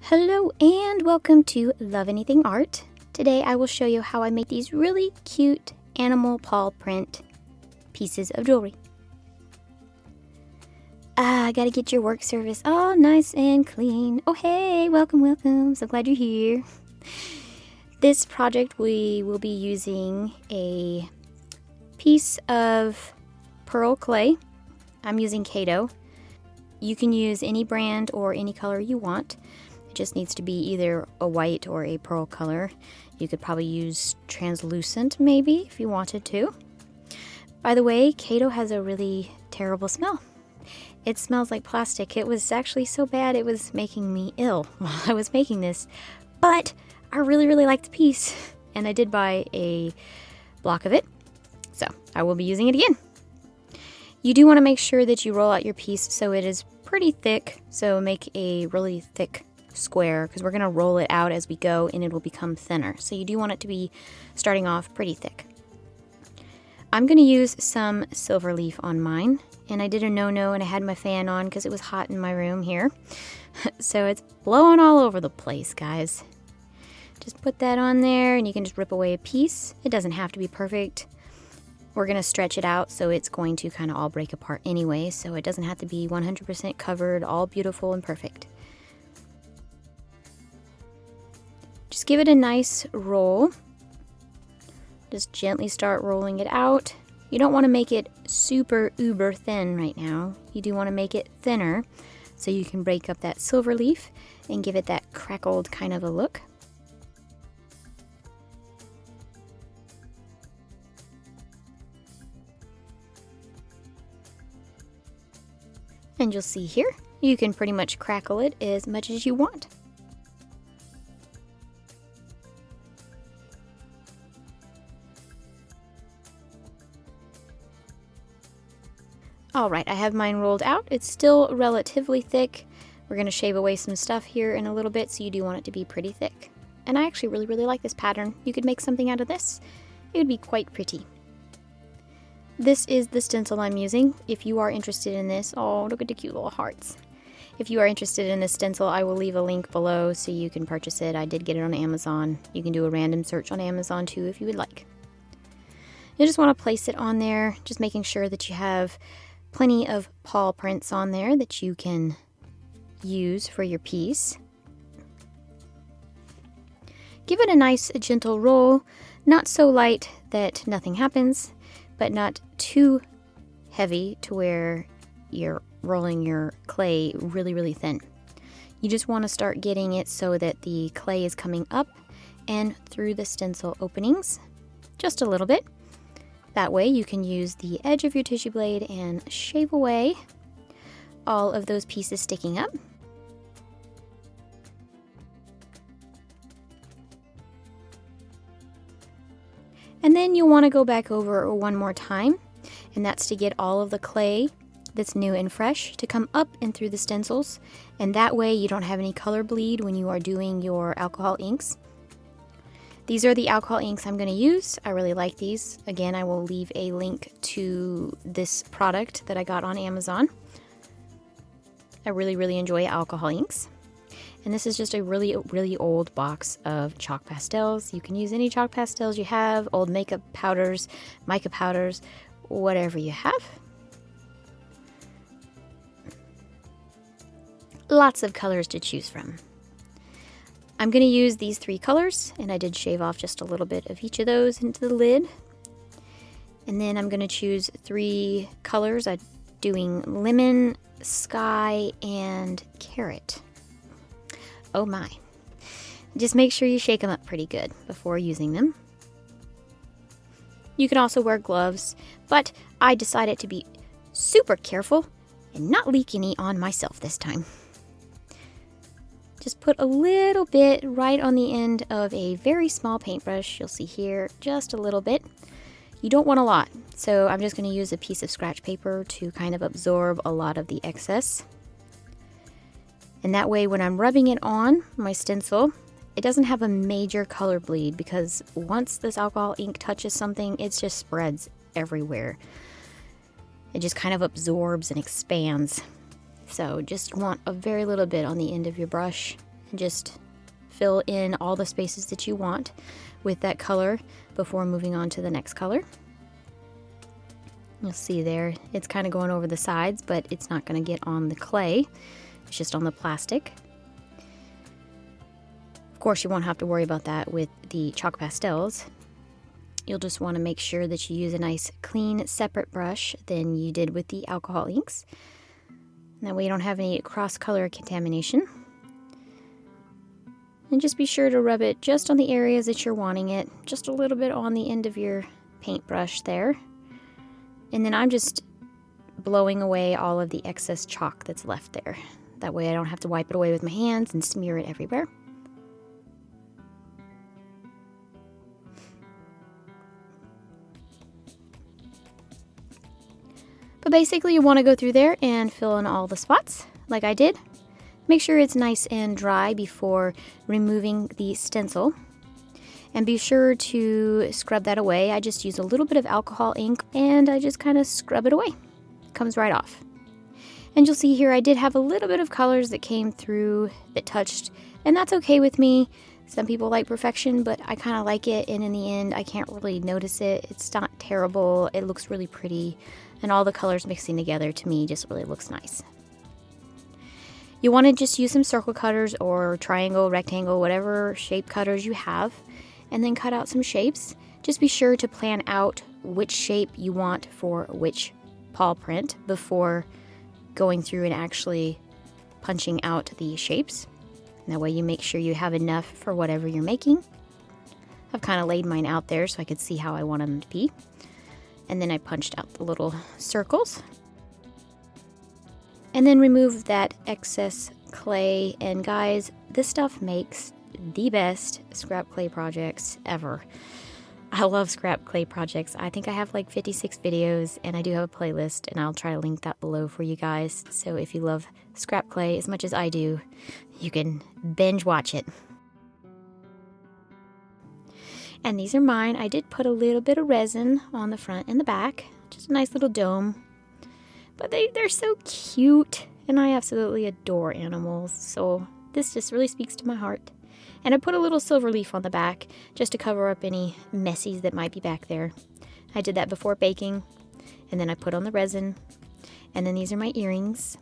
Hello and welcome to Love Anything Art. Today I will show you how I make these really cute animal paw print pieces of jewelry. I gotta get your work surface all nice and clean. Oh hey, welcome, so glad you're here. This project we will be using a piece of pearl clay. I'm using Keto. You can use any brand or any color you want. It just needs to be either a white or a pearl color. You could probably use translucent maybe if you wanted to. By the way, Keto has a really terrible smell. It smells like plastic. It was actually so bad it was making me ill while I was making this. But I really like the piece, and I did buy a block of it, so I will be using it again. You do want to make sure that you roll out your piece so it is pretty thick, so make a really thick square because we're going to roll it out as we go and it will become thinner. So you do want it to be starting off pretty thick. I'm going to use some silver leaf on mine, and I did a no-no and I had my fan on because it was hot in my room here. So it's blowing all over the place, guys. Just put that on there and you can just rip away a piece. It doesn't have to be perfect. We're going to stretch it out so it's going to kind of all break apart anyway, so it doesn't have to be 100% covered, all beautiful and perfect. Just give it a nice roll. Just gently start rolling it out. You don't want to make it super uber thin right now. You do want to make it thinner so you can break up that silver leaf and give it that crackled kind of a look. And you'll see here, you can pretty much crackle it as much as you want. Alright, I have mine rolled out. It's still relatively thick. We're going to shave away some stuff here in a little bit, so you do want it to be pretty thick. And I actually really like this pattern. You could make something out of this. It would be quite pretty. This is the stencil I'm using. If you are interested in this, oh, look at the cute little hearts. If you are interested in this stencil, I will leave a link below so you can purchase it. I did get it on Amazon. You can do a random search on Amazon too if you would like. You just want to place it on there, just making sure that you have plenty of paw prints on there that you can use for your piece. Give it a nice gentle roll, not so light that nothing happens, but not too heavy to where you're rolling your clay really thin. You just want to start getting it so that the clay is coming up and through the stencil openings just a little bit. That way you can use the edge of your tissue blade and shave away all of those pieces sticking up. And then you'll want to go back over one more time, and that's to get all of the clay that's new and fresh to come up and through the stencils, and that way you don't have any color bleed when you are doing your alcohol inks. These are the alcohol inks I'm going to use. I really like these. Again, I will leave a link to this product that I got on Amazon. I really enjoy alcohol inks. And this is just a really old box of chalk pastels. You can use any chalk pastels you have, old makeup powders, mica powders, whatever you have. Lots of colors to choose from. I'm going to use these 3 colors, and I did shave off just a little bit of each of those into the lid. And then I'm going to choose 3 colors. I'm doing lemon, sky, and carrot. Oh my. Just make sure you shake them up pretty good before using them. You can also wear gloves, but I decided to be super careful and not leak any on myself this time. Just put a little bit right on the end of a very small paintbrush. You'll see here just a little bit. You don't want a lot, so I'm just going to use a piece of scratch paper to kind of absorb a lot of the excess. And that way when I'm rubbing it on my stencil, it doesn't have a major color bleed, because once this alcohol ink touches something, it just spreads everywhere. It just kind of absorbs and expands. So just want a very little bit on the end of your brush, and just fill in all the spaces that you want with that color before moving on to the next color. You'll see there, it's kind of going over the sides, but it's not going to get on the clay. It's just on the plastic. Of course, you won't have to worry about that with the chalk pastels. You'll just want to make sure that you use a nice clean separate brush than you did with the alcohol inks. That way you don't have any cross-color contamination. And just be sure to rub it just on the areas that you're wanting it, just a little bit on the end of your paintbrush there. And then I'm just blowing away all of the excess chalk that's left there. That way I don't have to wipe it away with my hands and smear it everywhere. But basically you want to go through there and fill in all the spots like I did. Make sure it's nice and dry before removing the stencil. And be sure to scrub that away. I just use a little bit of alcohol ink and I just kind of scrub it away. It comes right off. And you'll see here I did have a little bit of colors that came through that touched, and that's okay with me. Some people like perfection, but I kind of like it, and in the end I can't really notice it. It's not terrible. It looks really pretty, and all the colors mixing together to me just really looks nice. You want to just use some circle cutters or triangle, rectangle, whatever shape cutters you have, and then cut out some shapes. Just be sure to plan out which shape you want for which paw print before going through and actually punching out the shapes. And that way you make sure you have enough for whatever you're making. I've kind of laid mine out there so I could see how I want them to be. And then I punched out the little circles. And then remove that excess clay. And guys, this stuff makes the best scrap clay projects ever. I love scrap clay projects. I think I have like 56 videos, and I do have a playlist, and I'll try to link that below for you guys. So if you love scrap clay as much as I do, you can binge watch it. And these are mine. I did put a little bit of resin on the front and the back, just a nice little dome. But they're so cute, and I absolutely adore animals, so this just really speaks to my heart. And I put a little silver leaf on the back just to cover up any messies that might be back there. I did that before baking, and then I put on the resin. And then these are my earrings.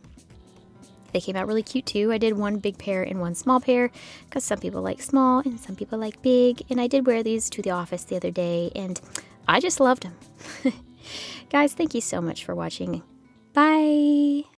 They came out really cute too. I did one big pair and one small pair because some people like small and some people like big. And I did wear these to the office the other day, and I just loved them. Guys, thank you so much for watching. Bye!